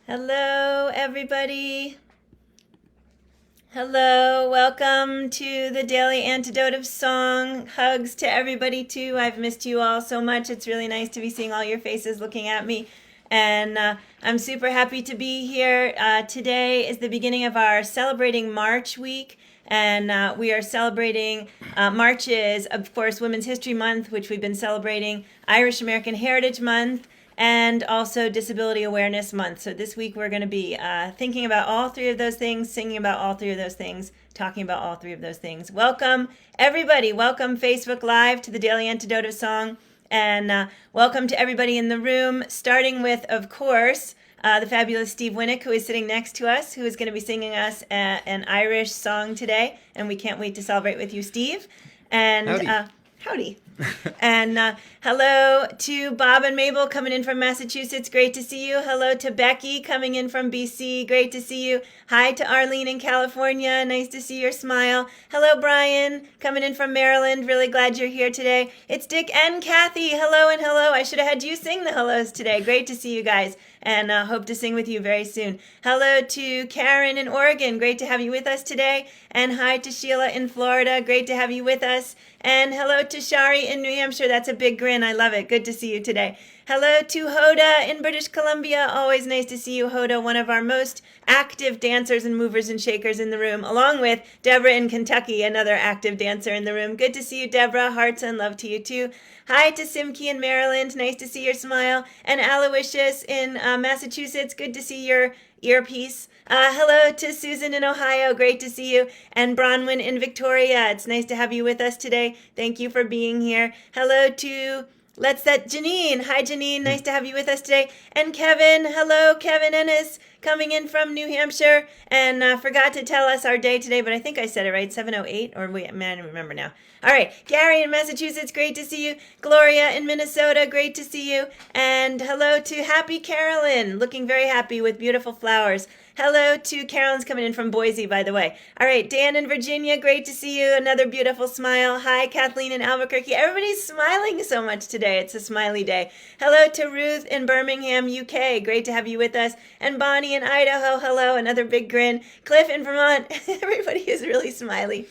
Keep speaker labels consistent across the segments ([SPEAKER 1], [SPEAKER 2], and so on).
[SPEAKER 1] Hello, everybody. Hello, welcome to the Daily Antidote of Song. Hugs to everybody, too. I've missed you all so much. It's really nice to be seeing all your faces looking at me. And I'm super happy to be here. Today is the beginning of our Celebrating March week. And we are celebrating, March is, of course, Women's History Month, which we've been celebrating, Irish American Heritage Month, and also Disability Awareness Month. So this week we're going to be thinking about all three of those things, singing about all three of those things, talking about all three of those things. Welcome, everybody. Welcome, Facebook Live, to the Daily Antidote of Song. And welcome to everybody in the room, starting with, of course, the fabulous Steve Winick, who is sitting next to us, who is going to be singing us an Irish song today. And we can't wait to celebrate with you, Steve. And howdy. And hello to Bob and Mabel coming in from Massachusetts. Great to see you. Hello to Becky coming in from BC. Great to see you. Hi to Arlene in California. Nice to see your smile. Hello, Brian, coming in from Maryland. Really glad you're here today. It's Dick and Kathy. Hello and hello. I should have had you sing the hellos today. Great to see you guys. And hope to sing with you very soon. Hello to Karen in Oregon. Great to have you with us today. And hi to Sheila in Florida. Great to have you with us. And hello to Shari in New Hampshire. That's a big grin. I love it. Good to see you today. Hello to Hoda in British Columbia. Always nice to see you, Hoda, one of our most active dancers and movers and shakers in the room, along with Deborah in Kentucky, another active dancer in the room. Good to see you, Deborah. Hearts and love to you, too. Hi to Simke in Maryland. Nice to see your smile. And Aloysius in Massachusetts. Good to see your earpiece. Hello to Susan in Ohio. Great to see you. And Bronwyn in Victoria. It's nice to have you with us today. Thank you for being here. Hello to Janine. Hi, Janine. Nice to have you with us today. And Kevin. Hello, Kevin Ennis, coming in from New Hampshire. And forgot to tell us our day today, but I think I said it right. 7:08, or wait, man, I don't remember now. All right. Gary in Massachusetts. Great to see you. Gloria in Minnesota. Great to see you. And hello to Happy Carolyn. Looking very happy with beautiful flowers. Hello to Carolyn's coming in from Boise, by the way. All right, Dan in Virginia, great to see you. Another beautiful smile. Hi, Kathleen in Albuquerque. Everybody's smiling so much today. It's a smiley day. Hello to Ruth in Birmingham, UK. Great to have you with us. And Bonnie in Idaho. Hello, another big grin. Cliff in Vermont. Everybody is really smiley.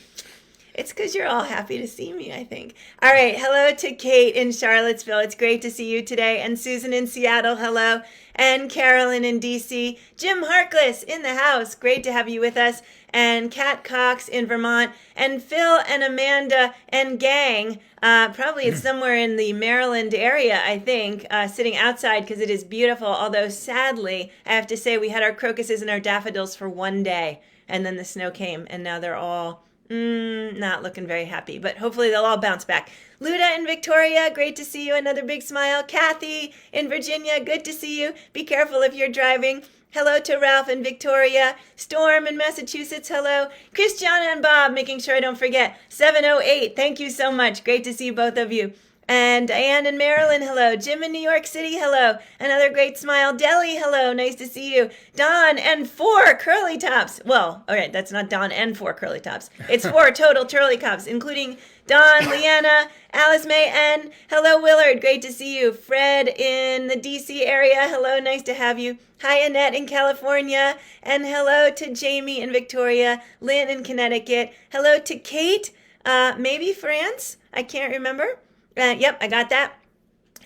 [SPEAKER 1] It's because you're all happy to see me, I think. All right, hello to Kate in Charlottesville. It's great to see you today. And Susan in Seattle, hello. And Carolyn in DC. Jim Harkless in the house. Great to have you with us. And Kat Cox in Vermont. And Phil and Amanda and gang. Probably it's somewhere in the Maryland area, I think, sitting outside because it is beautiful. Although, sadly, I have to say we had our crocuses and our daffodils for one day. And then the snow came, and now they're all not looking very happy, but hopefully they'll all bounce back. Luda in Victoria, great to see you. Another big smile. Kathy in Virginia, good to see you. Be careful if you're driving. Hello to Ralph in Victoria. Storm in Massachusetts, hello. Christiana and Bob, making sure I don't forget. 708, thank you so much. Great to see both of you. And Diane in Maryland, hello. Jim in New York City, hello. Another great smile. Deli, hello. Nice to see you. Don and 4 curly tops. Well, all right, that's not Don and 4 curly tops. It's 4 total curly tops, including Don, Leanna, Alice May, and hello, Willard. Great to see you. Fred in the DC area, hello. Nice to have you. Hi, Annette in California. And hello to Jamie in Victoria. Lynn in Connecticut. Hello to Kate, maybe France. I can't remember. Yep, I got that.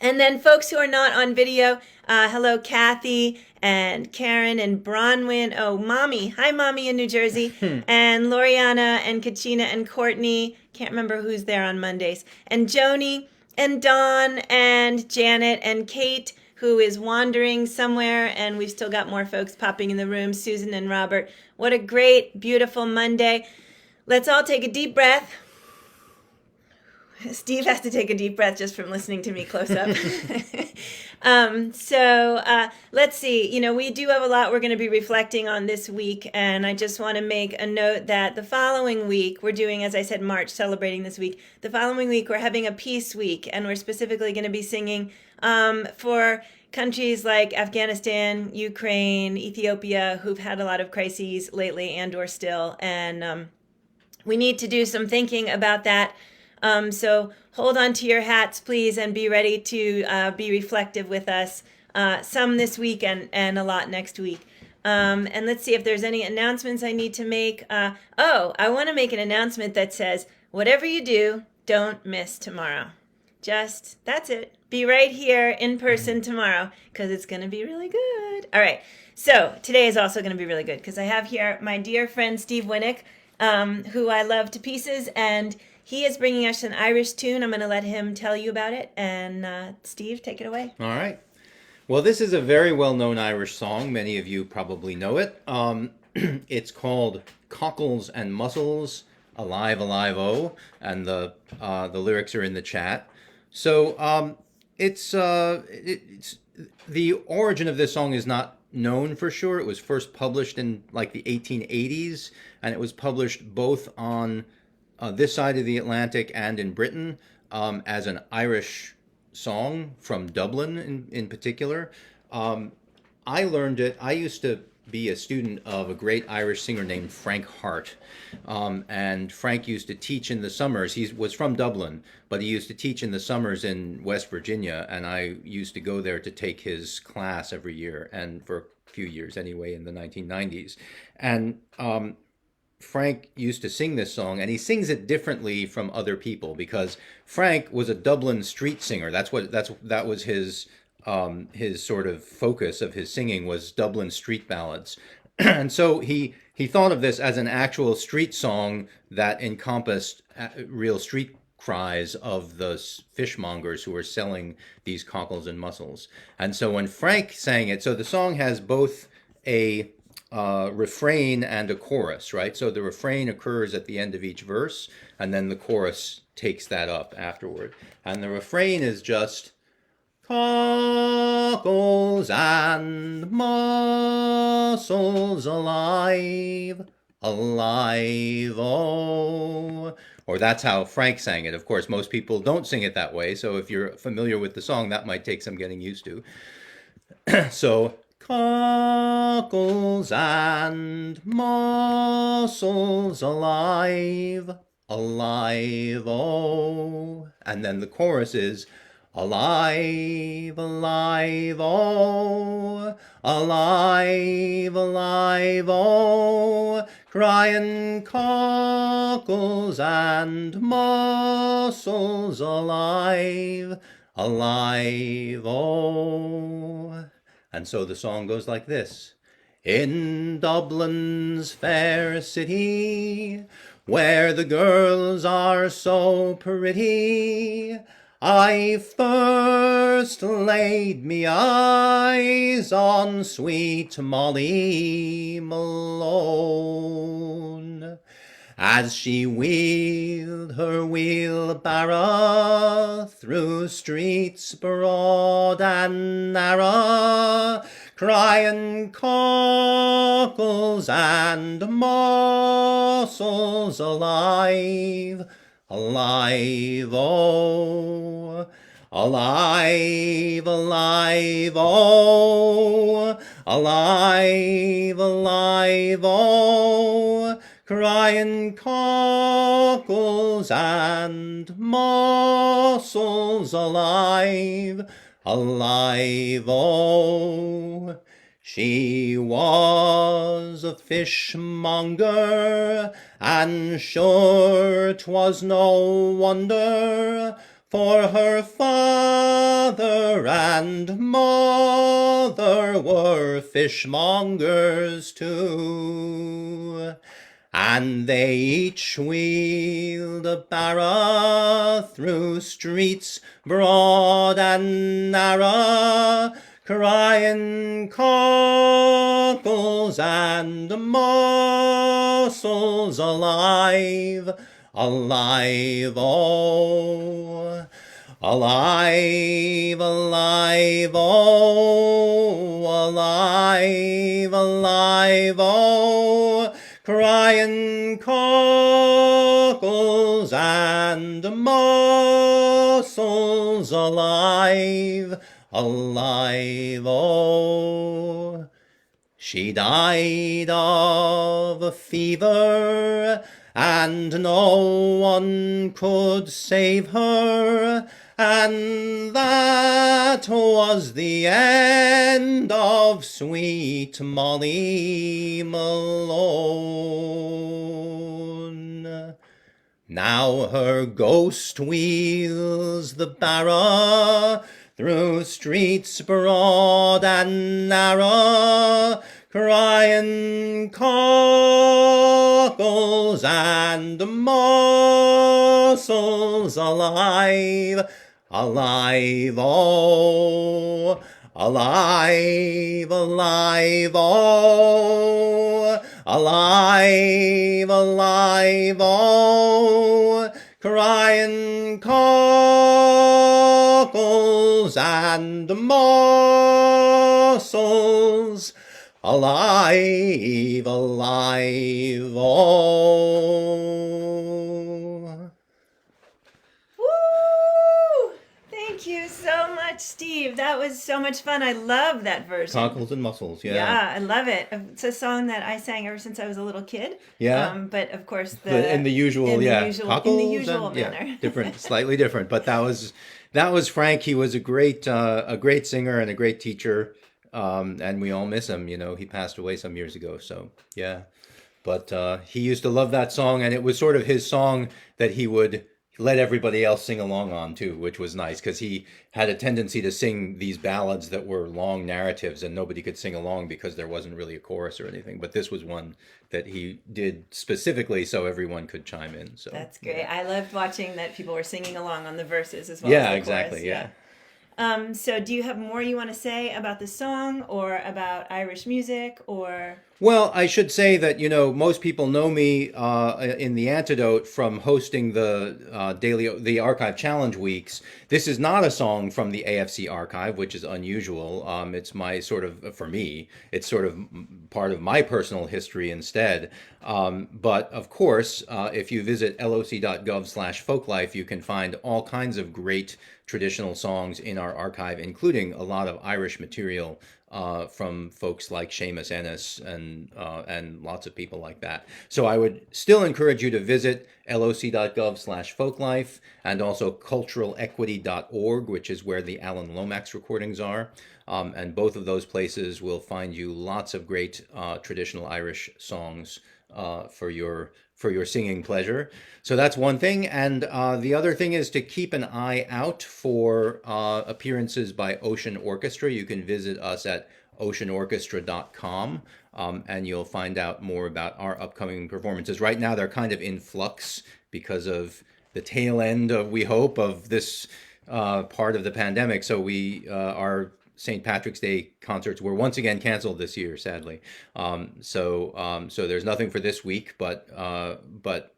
[SPEAKER 1] And then folks who are not on video, hello, Kathy and Karen and Bronwyn. Oh, Mommy. Hi, Mommy in New Jersey. And Loriana and Kachina and Courtney. Can't remember who's there on Mondays. And Joni and Dawn and Janet and Kate, who is wandering somewhere. And we've still got more folks popping in the room. Susan and Robert. What a great, beautiful Monday. Let's all take a deep breath. Steve has to take a deep breath just from listening to me close up. Let's see. You know, we do have a lot we're going to be reflecting on this week, and I just want to make a note that the following week, we're doing, as I said, March, celebrating this week. The following week, we're having a peace week, and we're specifically going to be singing for countries like Afghanistan, Ukraine, Ethiopia, who've had a lot of crises lately and or still, and we need to do some thinking about that. So hold on to your hats, please, and be ready to be reflective with us some this week and a lot next week. And let's see if there's any announcements I need to make. I want to make an announcement that says, whatever you do, don't miss tomorrow. That's it. Be right here in person tomorrow because it's going to be really good. All right. So today is also going to be really good because I have here my dear friend Steve Winick, who I love to pieces, and he is bringing us an Irish tune. I'm going to let him tell you about it. And Steve, take it away.
[SPEAKER 2] All right. Well, this is a very well-known Irish song. Many of you probably know it. It's called Cockles and Mussels, Alive, Alive, Oh, and the lyrics are in the chat. So it's the origin of this song is not known for sure. It was first published in like the 1880s, and it was published both on this side of the Atlantic and in Britain as an Irish song from Dublin in particular. I learned it. I used to be a student of a great Irish singer named Frank Hart. And Frank used to teach in the summers. He was from Dublin, but he used to teach in the summers in West Virginia. And I used to go there to take his class every year, and for a few years anyway, in the 1990s. And Frank used to sing this song, and he sings it differently from other people because Frank was a Dublin street singer. That was his sort of focus of his singing was Dublin street ballads. And so he thought of this as an actual street song that encompassed real street cries of the fishmongers who were selling these cockles and mussels. And so when Frank sang it, so the song has both a refrain and a chorus, right? So the refrain occurs at the end of each verse, and then the chorus takes that up afterward. And the refrain is just cockles and mussels alive, alive, oh. Or that's how Frank sang it. Of course, most people don't sing it that way, so if you're familiar with the song, that might take some getting used to. So, cockles and mussels alive, alive, oh. And then the chorus is alive, alive, oh, alive, alive, oh, crying cockles and mussels alive, alive, oh. And so the song goes like this. In Dublin's fair city, where the girls are so pretty, I first laid me eyes on sweet Molly Malone, as she wheeled her wheelbarrow through streets broad and narrow, crying cockles and mussels alive, alive, oh, alive, alive, oh, alive, alive, oh, crying cockles and mussels alive, alive, oh. She was a fishmonger, and sure 'twas no wonder, for her father and mother were fishmongers too. And they each wheeled a barrow through streets broad and narrow, crying cockles and mussels alive, alive, oh, alive, alive, oh, alive, alive, oh, crying cockles and mussels alive, alive, oh. She died of a fever, and no one could save her, And that was the end of sweet Molly Malone. Now her ghost wheels the barrow through streets broad and narrow, crying cockles and mussels alive, alive, oh, alive, alive, oh, alive, alive, oh, crying cockles and mussels alive, alive, oh.
[SPEAKER 1] Woo! Thank you so much, Steve. That was so much fun. I love that version.
[SPEAKER 2] Cockles and mussels, yeah.
[SPEAKER 1] Yeah, I love it. It's a song that I sang ever since I was a little kid.
[SPEAKER 2] Yeah.
[SPEAKER 1] But of course,
[SPEAKER 2] In the usual
[SPEAKER 1] manner.
[SPEAKER 2] Yeah, different, slightly different. But that was Frank. He was a great singer and a great teacher. And we all miss him. You know, he passed away some years ago. So yeah, but he used to love that song, and it was sort of his song that he would let everybody else sing along on too, which was nice because he had a tendency to sing these ballads that were long narratives and nobody could sing along because there wasn't really a chorus or anything. But this was one that he did specifically so everyone could chime in. So
[SPEAKER 1] that's great. Yeah. I loved watching that people were singing along on the verses as well.
[SPEAKER 2] Yeah,
[SPEAKER 1] as the
[SPEAKER 2] exactly.
[SPEAKER 1] Chorus.
[SPEAKER 2] Yeah.
[SPEAKER 1] So do you have more you want to say about the song or about Irish music or?
[SPEAKER 2] Well, I should say that, you know, most people know me in the Antidote from hosting the Archive Challenge weeks. This is not a song from the AFC archive, which is unusual. It's my sort of, for me, it's sort of part of my personal history instead. But of course, if you visit loc.gov/folklife, you can find all kinds of great traditional songs in our archive, including a lot of Irish material from folks like Seamus Ennis and lots of people like that. So I would still encourage you to visit loc.gov/folklife and also culturalequity.org, which is where the Alan Lomax recordings are. And both of those places will find you lots of great traditional Irish songs for your singing pleasure. So that's one thing. And the other thing is to keep an eye out for appearances by Ocean Orchestra. You can visit us at oceanorchestra.com and you'll find out more about our upcoming performances. Right now, they're kind of in flux because of the tail end of, we hope, of this part of the pandemic. So our St. Patrick's Day concerts were once again canceled this year, sadly. So there's nothing for this week, but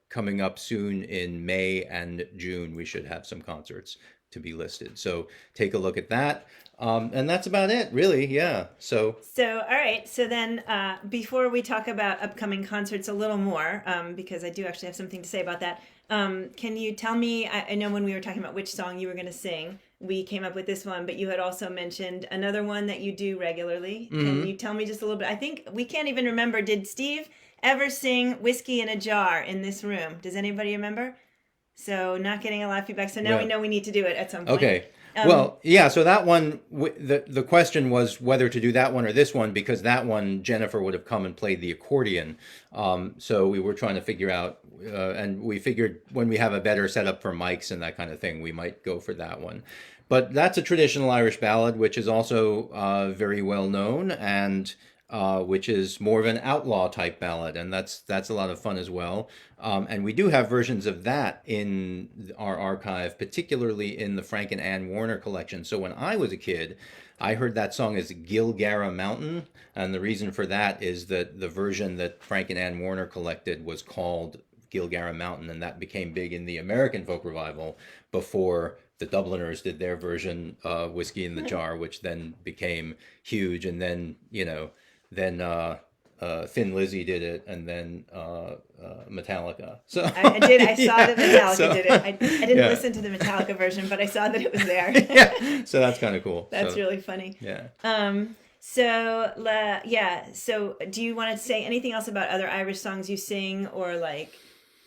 [SPEAKER 2] coming up soon in May and June, we should have some concerts to be listed. So take a look at that. And that's about it, really. Yeah. So
[SPEAKER 1] all right. So then before we talk about upcoming concerts a little more, because I do actually have something to say about that, can you tell me, I know when we were talking about which song you were going to sing, we came up with this one, but you had also mentioned another one that you do regularly. Mm-hmm. Can you tell me just a little bit? I think we can't even remember. Did Steve ever sing Whiskey in a Jar in this room? Does anybody remember? So not getting a lot of feedback. So now we know we need to do it at some point.
[SPEAKER 2] Okay. Well, yeah, so that one, the question was whether to do that one or this one, because that one, Jennifer would have come and played the accordion. So we were trying to figure out, and we figured when we have a better setup for mics and that kind of thing, we might go for that one. But that's a traditional Irish ballad, which is also very well known, and which is more of an outlaw type ballad, and that's a lot of fun as well. And we do have versions of that in our archive, particularly in the Frank and Ann Warner collection. So when I was a kid, I heard that song as Gilgara Mountain, and the reason for that is that the version that Frank and Ann Warner collected was called Gilgara Mountain, and that became big in the American folk revival before the Dubliners did their version, Whiskey in the Jar, which then became huge, and then, Thin Lizzy did it, and then Metallica. So
[SPEAKER 1] I did. I saw that Metallica did it. I didn't listen to the Metallica version, but I saw that it was there.
[SPEAKER 2] Yeah. So that's kind of cool.
[SPEAKER 1] That's really funny.
[SPEAKER 2] Yeah.
[SPEAKER 1] So do you want to say anything else about other Irish songs you sing, or like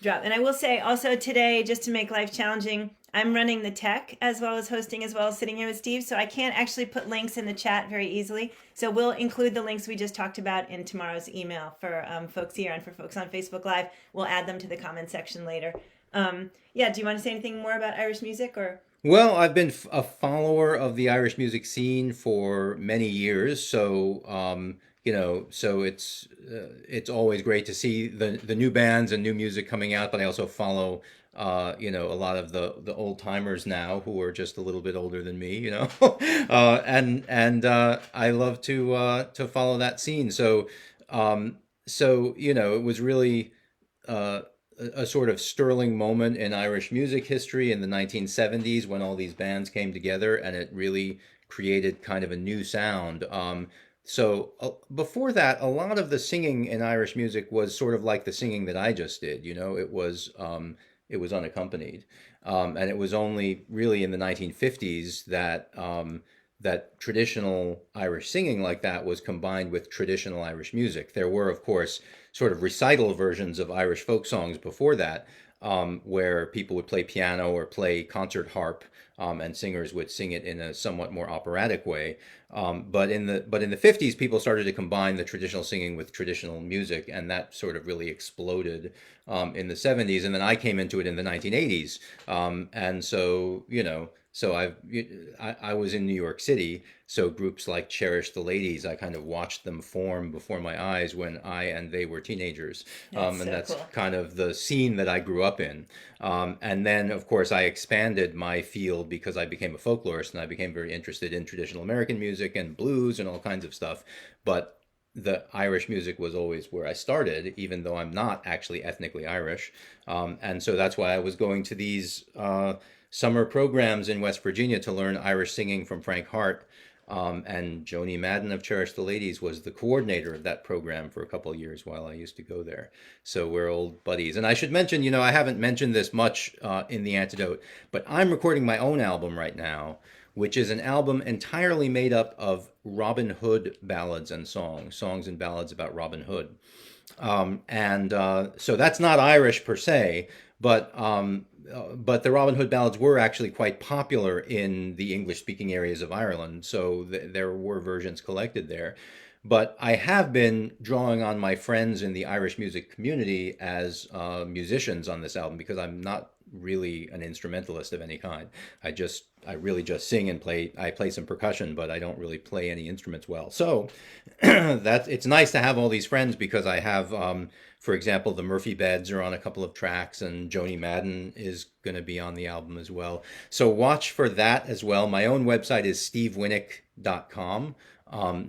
[SPEAKER 1] drop. And I will say also today, just to make life challenging, I'm running the tech as well as hosting as well as sitting here with Steve. So I can't actually put links in the chat very easily. So we'll include the links we just talked about in tomorrow's email for folks here and for folks on Facebook Live. We'll add them to the comment section later. Yeah, do you want to say anything more about Irish music or?
[SPEAKER 2] Well, I've been a follower of the Irish music scene for many years, so so it's always great to see the new bands and new music coming out. But I also follow a lot of the old timers now who are just a little bit older than me, and I love to follow that scene. So it was really. A sort of sterling moment in Irish music history in the 1970s when all these bands came together and it really created kind of a new sound. Before that, a lot of the singing in Irish music was sort of like the singing that I just did. It was unaccompanied, and it was only really in the 1950s that traditional Irish singing like that was combined with traditional Irish music. There were, of course, sort of recital versions of Irish folk songs before that, where people would play piano or play concert harp, and singers would sing it in a somewhat more operatic way. But in the 50s, people started to combine the traditional singing with traditional music, and that sort of really exploded in the 70s. And then I came into it in the 1980s, and so I was in New York City, so groups like Cherish the Ladies, I kind of watched them form before my eyes when I and they were teenagers. That's
[SPEAKER 1] Cool.
[SPEAKER 2] kind of the scene that I grew up in. And then, of course, I expanded my field because I became a folklorist and I became very interested in traditional American music and blues and all kinds of stuff. But the Irish music was always where I started, even though I'm not actually ethnically Irish. And so that's why I was going to these summer programs in West Virginia to learn Irish singing from Frank Hart. And Joni Madden of Cherish the Ladies was the coordinator of that program for a couple of years while I used to go there. So we're old buddies. And I should mention, I haven't mentioned this much in the Antidote, but I'm recording my own album right now, which is an album entirely made up of Robin Hood ballads and songs and ballads about Robin Hood. So that's not Irish per se, but the Robin Hood ballads were actually quite popular in the English-speaking areas of Ireland, so there were versions collected there. But I have been drawing on my friends in the Irish music community as musicians on this album because I'm not really an instrumentalist of any kind. I really just sing and play. I play some percussion, but I don't really play any instruments well. So it's nice to have all these friends because I have, for example, the Murphy Beds are on a couple of tracks, and Joni Madden is going to be on the album as well. So watch for that as well. My own website is stevewinick.com.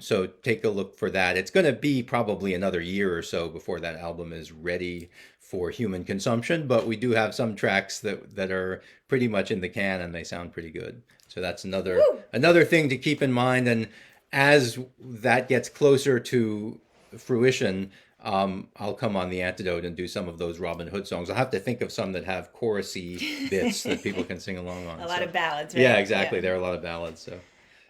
[SPEAKER 2] So take a look for that. It's going to be probably another year or so before that album is ready for human consumption, but we do have some tracks that are pretty much in the can and they sound pretty good. So that's another thing to keep in mind. And as that gets closer to fruition, I'll come on the Antidote and do some of those Robin Hood songs. I'll have to think of some that have chorusy bits that people can sing along on.
[SPEAKER 1] A lot of ballads, right?
[SPEAKER 2] Yeah, exactly. Yeah. There are a lot of ballads. So.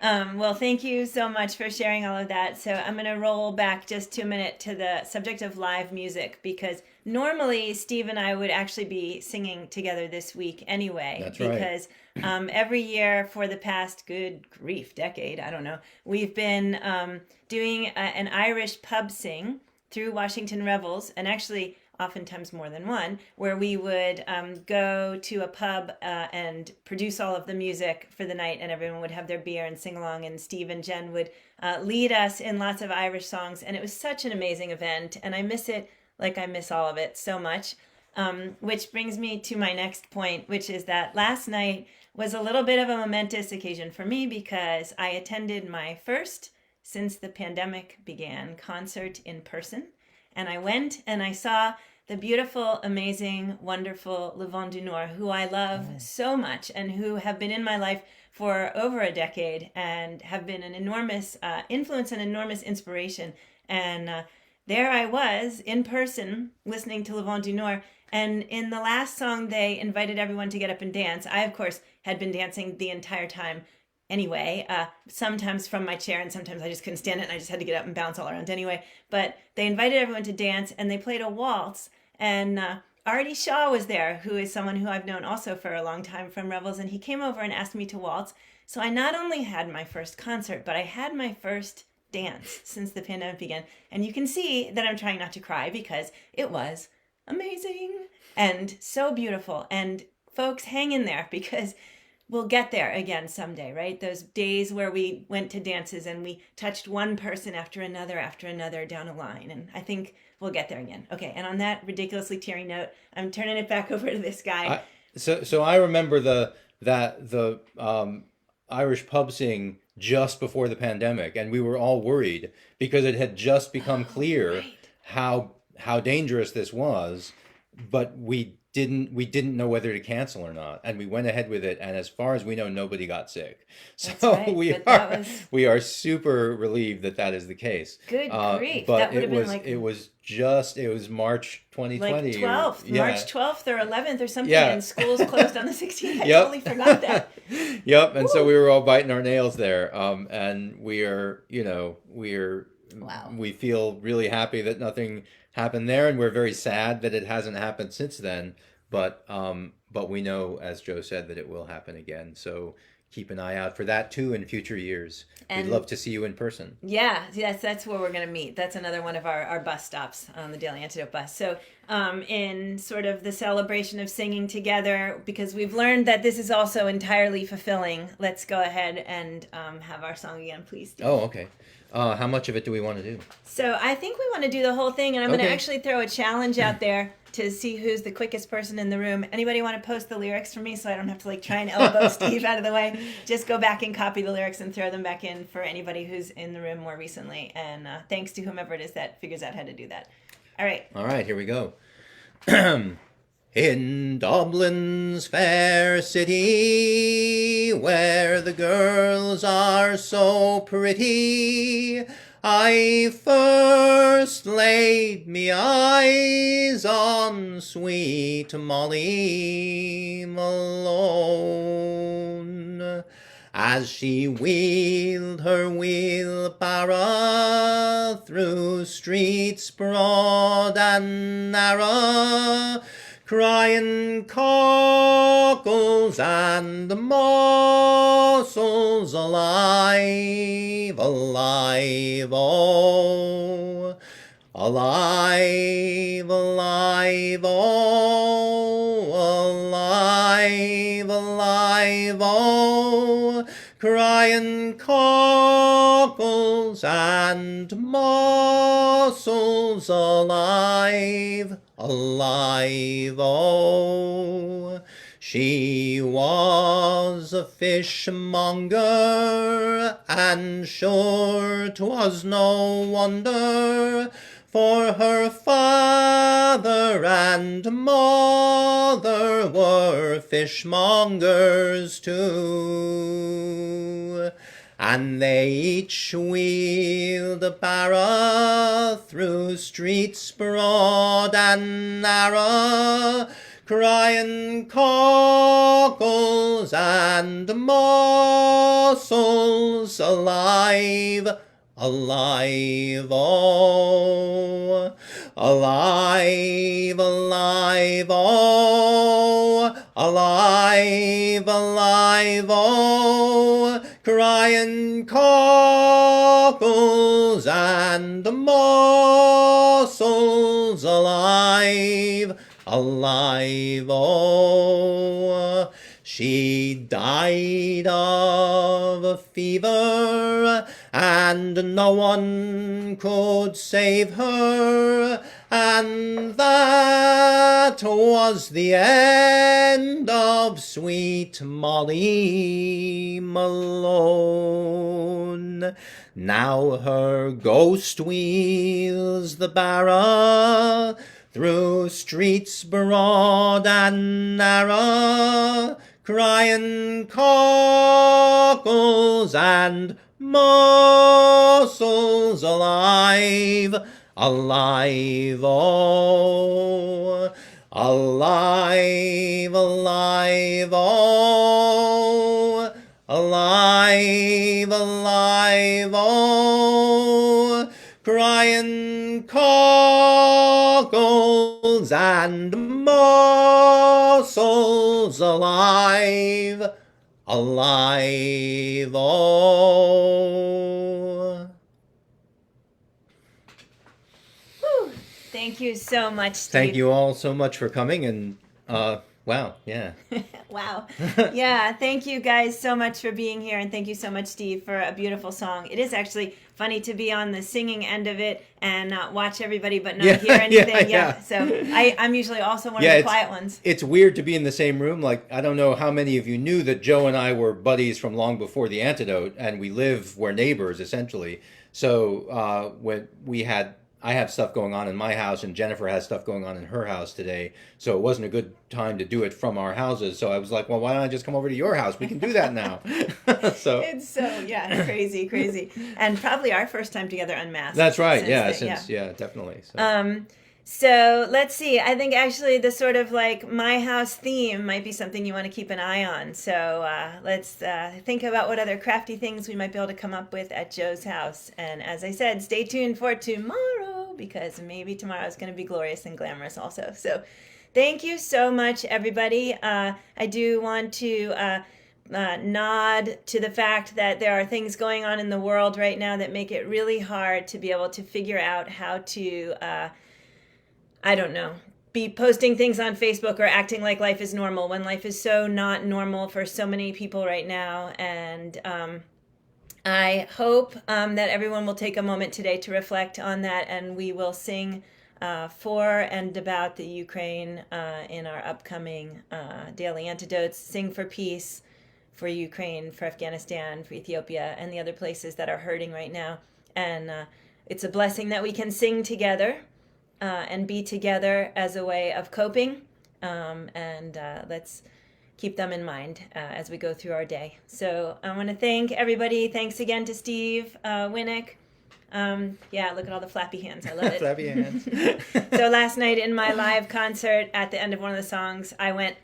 [SPEAKER 1] Well, thank you so much for sharing all of that. So I'm going to roll back just a minute to the subject of live music, because normally Steve and I would actually be singing together this week anyway.
[SPEAKER 2] That's right.
[SPEAKER 1] Because every year for the past, good grief, decade, I don't know, we've been doing an Irish pub sing through Washington Revels, and actually oftentimes more than one, where we would go to a pub and produce all of the music for the night, and everyone would have their beer and sing along, and Steve and Jen would lead us in lots of Irish songs, and it was such an amazing event, and I miss it like I miss all of it so much, which brings me to my next point, which is that last night was a little bit of a momentous occasion for me because I attended my first, since the pandemic began, concert in person. And I went and I saw the beautiful, amazing, wonderful Le Vent du Nord, who I love so much and who have been in my life for over a decade and have been an enormous influence and enormous inspiration. And there I was in person listening to Le Vent du Nord. And in the last song, they invited everyone to get up and dance. I, of course, had been dancing the entire time anyway, sometimes from my chair, and sometimes I just couldn't stand it and I just had to get up and bounce all around anyway. But they invited everyone to dance and they played a waltz, and Artie Shaw was there, who is someone who I've known also for a long time from Revels, and he came over and asked me to waltz. So I not only had my first concert, but I had my first dance since the pandemic began. And you can see that I'm trying not to cry because it was amazing and so beautiful. And folks, hang in there because we'll get there again someday, right? Those days where we went to dances and we touched one person after another down a line. And I think we'll get there again. Okay, and on that ridiculously teary note, I'm turning it back over to this guy.
[SPEAKER 2] So I remember the Irish pub scene just before the pandemic, and we were all worried because it had just become clear
[SPEAKER 1] right.
[SPEAKER 2] how dangerous this was, but we didn't know whether to cancel or not, and we went ahead with it, and as far as we know, nobody got sick. So
[SPEAKER 1] right,
[SPEAKER 2] we are super relieved that is the case.
[SPEAKER 1] Good grief.
[SPEAKER 2] But
[SPEAKER 1] that would
[SPEAKER 2] it
[SPEAKER 1] have
[SPEAKER 2] was
[SPEAKER 1] been like
[SPEAKER 2] it was March 2020.
[SPEAKER 1] like 12th,
[SPEAKER 2] yeah.
[SPEAKER 1] March 12th or 11th or something,
[SPEAKER 2] Yeah.
[SPEAKER 1] and schools closed on the 16th. I
[SPEAKER 2] Yep.
[SPEAKER 1] totally forgot that.
[SPEAKER 2] Yep, and so
[SPEAKER 1] Woo.
[SPEAKER 2] we were all biting our nails there, and
[SPEAKER 1] Wow.
[SPEAKER 2] we feel really happy that nothing happened there, and we're very sad that it hasn't happened since then. But we know, as Joe said, that it will happen again. So keep an eye out for that too in future years.
[SPEAKER 1] And
[SPEAKER 2] we'd love to see you in person.
[SPEAKER 1] yeah, yes, that's where we're going to meet. That's another one of our bus stops on the Daily Antidote bus. So in sort of the celebration of singing together, because we've learned that this is also entirely fulfilling, let's go ahead and have our song again, please. Steve.
[SPEAKER 2] Oh, okay. How much of it do we want to do?
[SPEAKER 1] So I think we want to do the whole thing, and I'm going to
[SPEAKER 2] Okay.
[SPEAKER 1] actually throw a challenge out there to see who's the quickest person in the room. Anybody want to post the lyrics for me so I don't have to like try and elbow Steve out of the way? Just go back and copy the lyrics and throw them back in for anybody who's in the room more recently. And thanks to whomever it is that figures out how to do that. All right.
[SPEAKER 2] All right, here we go. In Dublin's fair city, where the girls are so pretty, I first laid me eyes on sweet Molly Malone, as she wheeled her wheelbarrow through streets broad and narrow, crying cockles and mussels alive, alive, oh, alive, alive, oh, alive, alive, oh, crying cockles and mussels alive, alive, oh. She was a fishmonger, and sure 'twas no wonder, for her father and mother were fishmongers too. And they each wheeled a barrow through streets broad and narrow, crying cockles and mussels alive, alive, oh, alive, alive, oh, alive, alive, oh, crying cockles and mussels alive, alive, oh. She died of a fever, and no one could save her, and that was the end of sweet Molly Malone. Now her ghost wheels the barrow through streets broad and narrow, crying cockles and mussels alive, alive, oh, alive, alive, oh, alive, alive, oh, crying flying cockles and mussels alive, alive, oh.
[SPEAKER 1] Whew. Thank you so much, Steve.
[SPEAKER 2] Thank you all so much for coming, and wow, yeah.
[SPEAKER 1] Wow. Yeah, thank you guys so much for being here, and thank you so much, Steve, for a beautiful song. It is actually funny to be on the singing end of it and not watch everybody but not hear anything. Yeah. So I'm usually also one of the quiet ones.
[SPEAKER 2] It's weird to be in the same room. Like, I don't know how many of you knew that Joe and I were buddies from long before the Antidote, and we're neighbors, essentially. So when I have stuff going on in my house, and Jennifer has stuff going on in her house today. So it wasn't a good time to do it from our houses. So I was like, well, why don't I just come over to your house? We can do that now. So
[SPEAKER 1] it's crazy. And probably our first time together unmasked.
[SPEAKER 2] That's right. Yeah, definitely.
[SPEAKER 1] So let's see. I think actually the sort of like my house theme might be something you want to keep an eye on. So let's think about what other crafty things we might be able to come up with at Joe's house. And as I said, stay tuned for tomorrow, because maybe tomorrow is going to be glorious and glamorous also. So thank you so much, everybody. I do want to nod to the fact that there are things going on in the world right now that make it really hard to be able to figure out how to I don't know, be posting things on Facebook or acting like life is normal when life is so not normal for so many people right now. And I hope that everyone will take a moment today to reflect on that, and we will sing for and about the Ukraine in our upcoming Daily Antidotes. Sing for peace, for Ukraine, for Afghanistan, for Ethiopia, and the other places that are hurting right now. And it's a blessing that we can sing together. And be together as a way of coping, and let's keep them in mind as we go through our day. So I want to thank everybody. Thanks again to Steve Winick. Look at all the flappy hands. I love it.
[SPEAKER 2] Flappy hands.
[SPEAKER 1] So last night in my live concert, at the end of one of the songs, I went.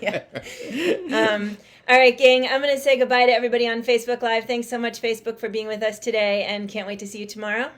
[SPEAKER 1] Yeah. All right, gang, I'm going to say goodbye to everybody on Facebook Live. Thanks so much, Facebook, for being with us today, and can't wait to see you tomorrow.